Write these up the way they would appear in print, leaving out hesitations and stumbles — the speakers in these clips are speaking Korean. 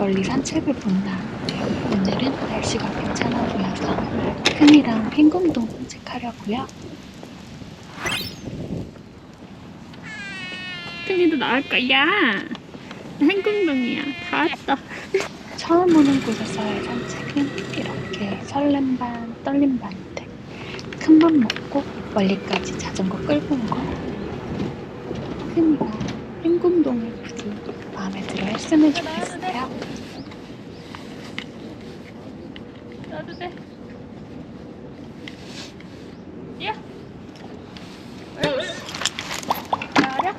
멀리 산책을 본 다음 오늘은 날씨가 괜찮아 보여서 큰이랑 핑궁동 산책하려고요. 큰이도 나올 거야. 행궁동이야. 다 왔어. 처음 오는 곳에서의 산책은 이렇게 설렘 반 떨림 반인데 큰 맘 먹고 멀리까지 자전거 끌고 온 거야. 큰이가 핑궁동의 부디 마음에 들어 했으면 좋겠어요. 나도 돼. 야. 나와라.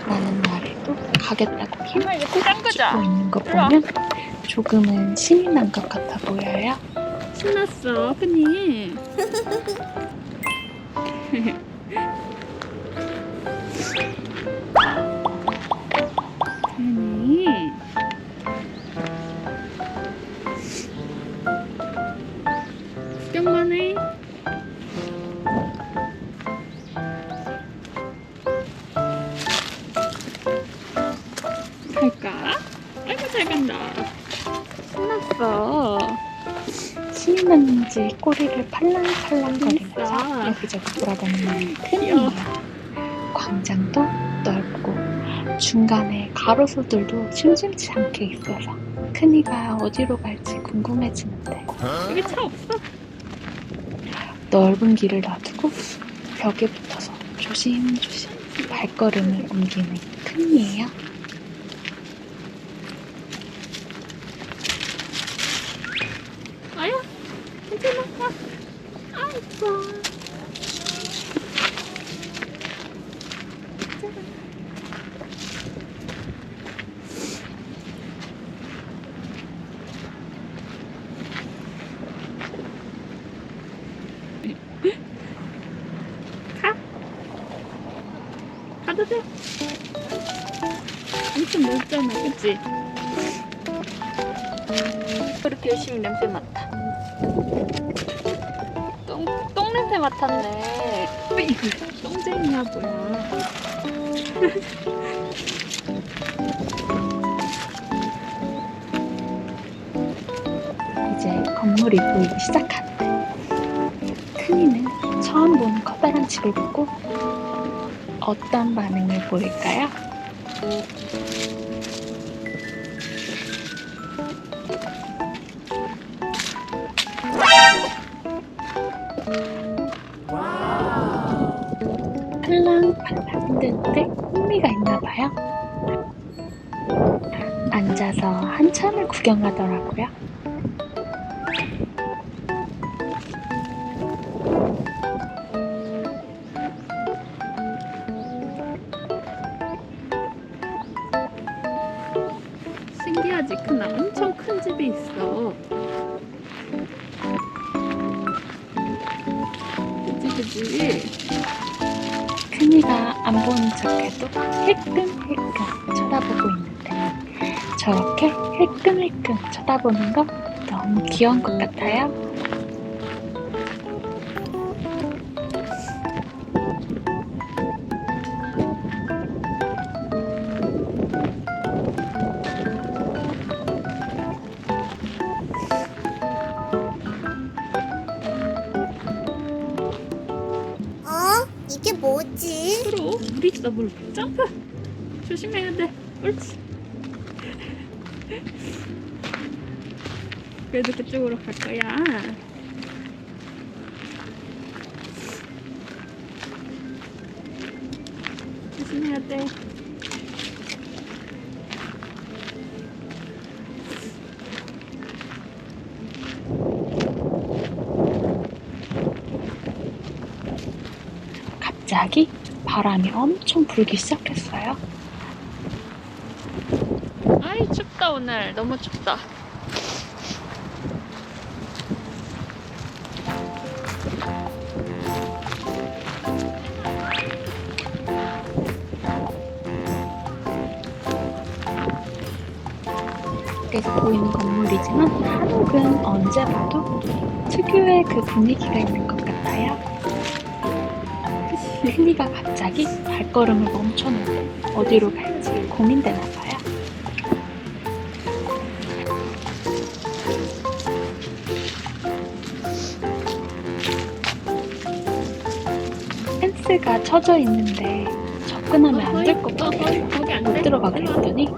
라는 말에도 가겠다고 힘을 이거 짠 거죠? 주고 있는 거 보면 조금은 신이 난 것 같아 보여요. 신났어, 큰이. 큰이. 구경만 해. 갈까? 아이고 잘 간다. 신났어. 신이 났는지 꼬리를 팔랑팔랑거리면서 재밌어. 여기저기 돌아다니는 귀여워. 큰이에요. 광장도 넓고 중간에 가로수들도 심심치 않게 있어서 큰이가 어디로 갈지 궁금해지는데 여기 차 없어? 넓은 길을 놔두고 벽에 붙어서 조심조심 발걸음을 옮기는 큰이에요. 아야, 괜찮아. 아이고. 가. 가도 돼. 엄청 넓잖아, 그치? 그렇게 열심히 냄새 맡아. 똥 냄새 맡았네. 이거 똥쟁이야 뭐야. 이제 건물이 보이기 시작하는데 큰이는 처음 보는 커다란 집을 보고 어떤 반응을 보일까요? 팔랑팔랑 흔드는데 흥미가 있나봐요. 앉아서 한참을 구경하더라고요. 신기하지? 큰나 엄청 큰 집이 있어. 그치? 큰이가 안 보는 척해도 힐끔힐끔 쳐다보고 있는데 저렇게 힐끔힐끔 쳐다보는 거 너무 귀여운 것 같아요. 이게 뭐지? 프로 물 있어 물. 점프. 조심해야 돼. 옳지. 그래도 그쪽으로 갈 거야. 조심해야 돼. 갑자기 바람이 엄청 불기 시작했어요. 아이 춥다 오늘. 너무 춥다. 밖에서 보이는 건물이지만 한옥은 언제 봐도 특유의 그 분위기가 있는 것 같아요. 그치? 큰이가 갑자기 발걸음을 멈춰놓고 어디로 갈지 고민되나 봐요. 펜스가 쳐져 있는데 접근하면 안 될 것 같아요. 거기 안 못 돼. 들어가게 일로 와봐. 했더니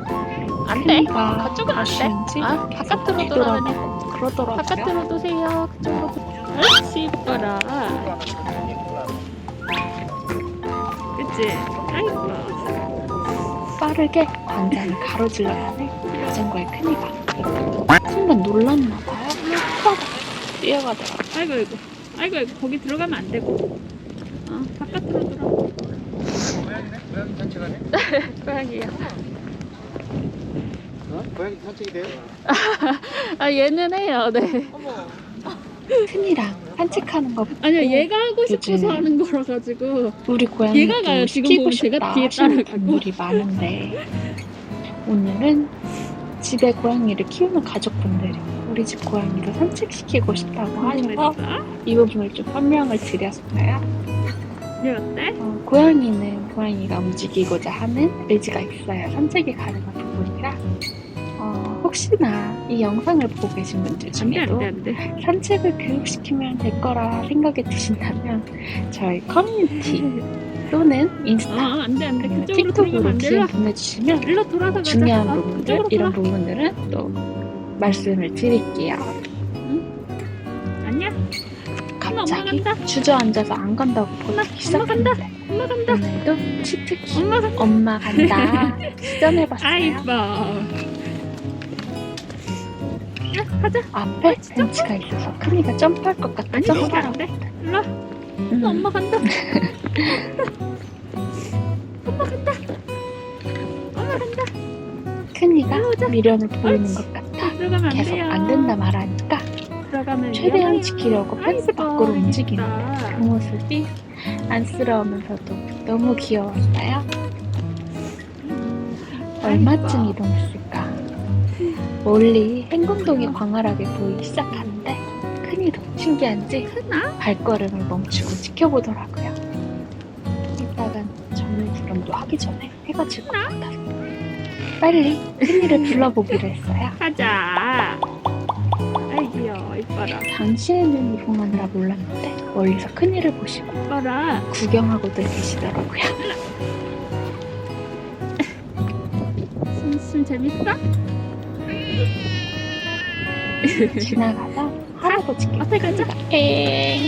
안 돼. 큰이가 그쪽은 안 돼. 아쉬운지 아, 계속 바깥으로 뒤돌아보고 그러더라고요. 바깥으로 도세요. 그쪽으로. 옳지, 이뻐라. 그치? 아이고. 빠르게 광장을 가로질러 가는 자전거의 큰이가 순간 놀랐나 봐요. 뛰어가더라고요. 아이고, 아이고. 아이고, 아이고. 거기 들어가면 안 되고. 바깥으로 들어. 고양이네? 고양이 산책하네? 고양이야. 고양이 산책이 돼요? 아, 얘는 해요. 네. 큰이랑 산책하는 거 보고 아니요, 얘가 하고 싶어서 요즘 하는 거라 가지고. 우리 얘가 가요. 고양이도 지금 시키고 보면 제가 싶다 뒤에 하시는 따라가고. 분들이 많은데 오늘은 집에 고양이를 키우는 가족분들이 우리 집 고양이도 산책시키고 싶다고 하셔서 궁금했어? 이 부분을 좀 설명을 드렸어요. 얘 어때? 고양이는 고양이가 움직이고자 하는 의지가 있어야 산책이 가능한 부분이라 혹시나 이 영상을 보고 계신 분들 안 돼, 중에도 안 돼, 안 돼. 산책을 교육시키면 될 거라 생각이 드신다면 저희 커뮤니티 또는 인스타 안 돼, 안 돼. 아니면 그쪽으로 들어가면 틱톡으로 안 돼. DM 보내주시면 일로 돌아서 가자. 중요한 부분들 이쪽으로 이런 돌아. 부분들은 또 말씀을 드릴게요. 아니야. 갑자기 간다. 주저앉아서 안 간다고 보기 엄마 시작했는데 엄마 간다. 오늘도 치트키 엄마 간다. 엄마 간다 시전해봤어요. 아이뻐. 야, 가자. 앞에 벤치가 있어서 큰이가 점프할 것 같아 아니, 거기 점프하라고. 안 돼. 일로 와. 엄마 간다. 엄마 간다. 엄마 간다. 큰이가 일로 오자. 미련을 보이는 것 같아 들어가면 안 계속 돼요. 안 된다 말하니까 들어가면 최대한 위험해요. 지키려고 펜스 아이고, 밖으로 움직이는 예쁘다. 그 모습이 안쓰러우면서도 너무 귀여웠어요. 얼마쯤 아이고. 이동했을까? 멀리 행궁동이 광활하게 보이기 시작하는데 큰이도 신기한지 크나? 발걸음을 멈추고 지켜보더라고요. 이따간 저녁 구름도 하기 전에 해가 질 것 같아서 빨리 큰이를 불러보기로 했어요. 가자. 아이 귀여워. 이뻐라. 당시에는 이동하느라 몰랐는데 멀리서 큰이를 보시고 이뻐라. 구경하고들 계시더라고요. 숨 재밌어? 지나가다 할아버지께 앞에 가자. 엥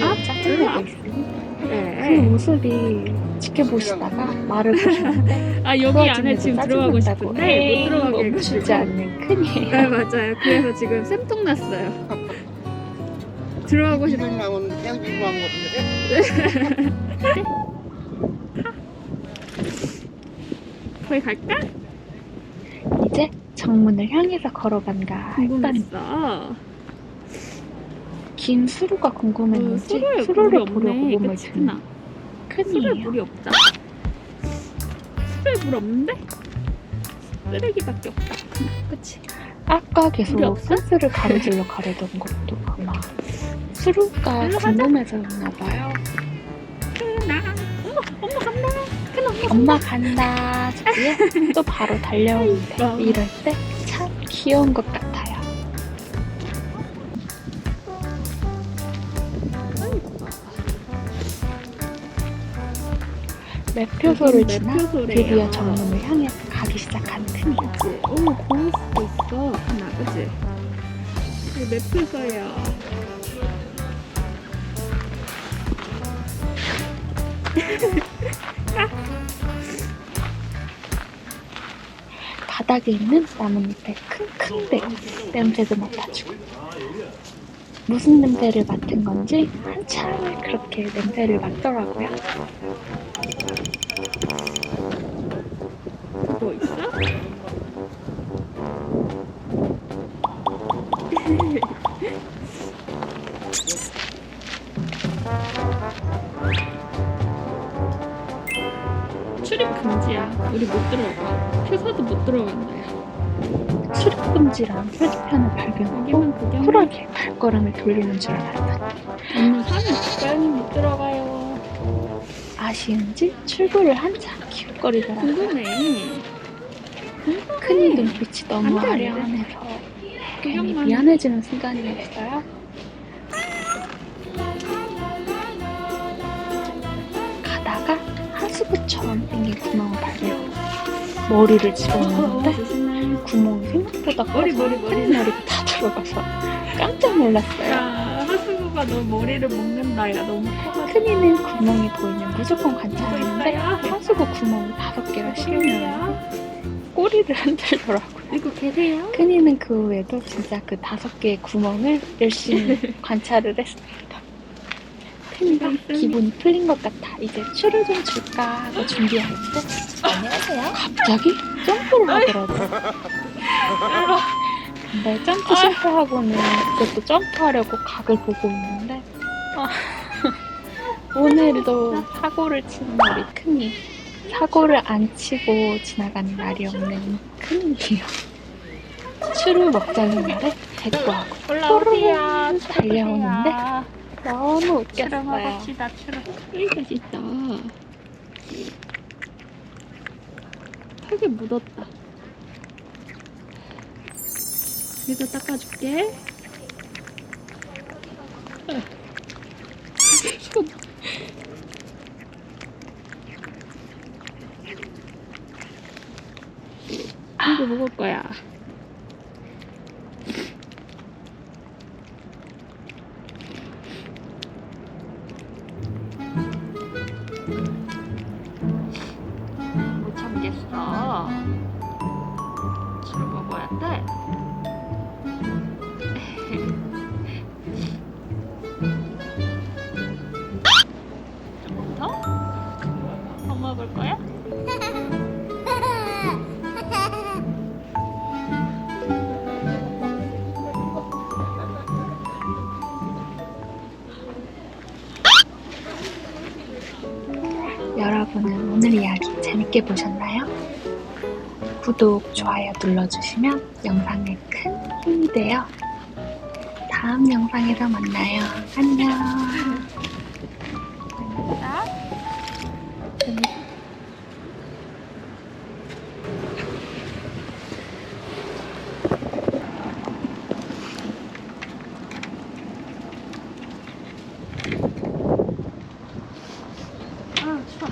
하고 짜증내고 있으니 그 그래. 모습이 지켜보시다가 말을 보시는데 아, 여기 안에 지금 들어가고 싶은데 못 들어가게 멈추지 해가지고. 않는 큰이에요. 네, 맞아요. 그래서 지금 쌤통 났어요. 들어가고 싶. 비빔 나오는 그냥 비빔 나온 것 같은데? 거기 갈까? 이제 정문을 향해서 걸어간다 했더니 궁금했어. 긴 수루가 궁금했는지 수로에 수루를 물이 보려고 없네. 몸을 그치, 드는 크나? 수로에 큰이에요. 물이 없다. 수로에 물 없는데? 쓰레기밖에 없다. 그치? 아까 계속 물이 없어? 펜스를 가로질러 가려던 것도 아마 수루가 일로 가자. 궁금해서였나 봐요. 크나? 엄마 간다. 크나 엄마 간다 소리에 또 바로 달려오는데 아이고. 이럴 때 참 귀여운 것 같아요. 매표소를 지나 매표소래요. 드디어 정문을 향해 가기 시작하는 큰이. 그치? 오, 고울 수도 있어. 하나, 그치? 이거 매표소야. 바닥에 있는 나뭇잎에 킁킁대 냄새도 맡아주고 무슨 냄새를 맡은 건지 한참 그렇게 냄새를 맡더라고요. 뭐 있어? 출입 금지야. 우리 못 들어가. 표사도 못 들어간다. 출입금지란 표지판을 발견하고 여기만 구경. 쿨하게 발걸음을 돌리는 줄 알았더니 오늘 하면 고양이 못 들어가요. 아쉬운지 출구를 한참 기웃거리더라고요. 궁금해. 큰이 눈빛이 너무 안 돼, 안 돼. 아련해서 괜히 구경만 미안해지는 순간이었어요. 가다가 하수구처럼 생긴 구멍을 발견. 머리를 집어넣는데 조심해. 구멍이 생각보다 커서 머리. 큰 머리가 다 들어가서 깜짝 놀랐어요. 야, 하수구가 너 머리를 먹는다. 야, 너무 커가지고. 큰이는 구멍이 보이면 무조건 관찰하는데 있어요? 하수구 구멍이 5개가 씌우면 꼬리를 흔들더라고요. 이거 계세요? 큰이는 그 후에도 진짜 그 5개의 구멍을 열심히 관찰을 했습니다. 큰이가 기분이 풀린 것 같아. 이제 추를 좀 줄까 하고 준비할 때 안녕하세요. 갑자기 점프를 하더라고요. 근데 점프 실패하고는 그것도 점프하려고 각을 보고 있는데 오늘도 사고를 치는 우리 큰이. 사고를 안 치고 지나가는 날이 없는 큰이에요. 추를 먹자는데 대꾸하고 올라오세요. 달려오는데 너무 추러 웃겼어요. 먹읍시다. 추러. 여기 맛있다. 턱에 묻었다. 이거 닦아줄게. 손. 이거 먹을 거야. 못 참겠어. 술 먹어야 돼. 조금 더? 더 먹을 거야? 여러분은 오늘 이야기 재밌게 보셨나요? 구독, 좋아요 눌러주시면 영상에 큰 힘이 돼요. 다음 영상에서 만나요. 안녕. 아, 추워.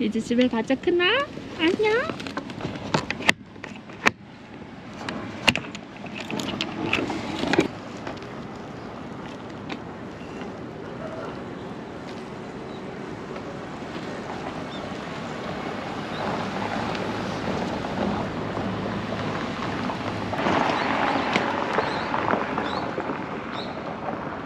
이제 집에 가자, 크나? 안녕.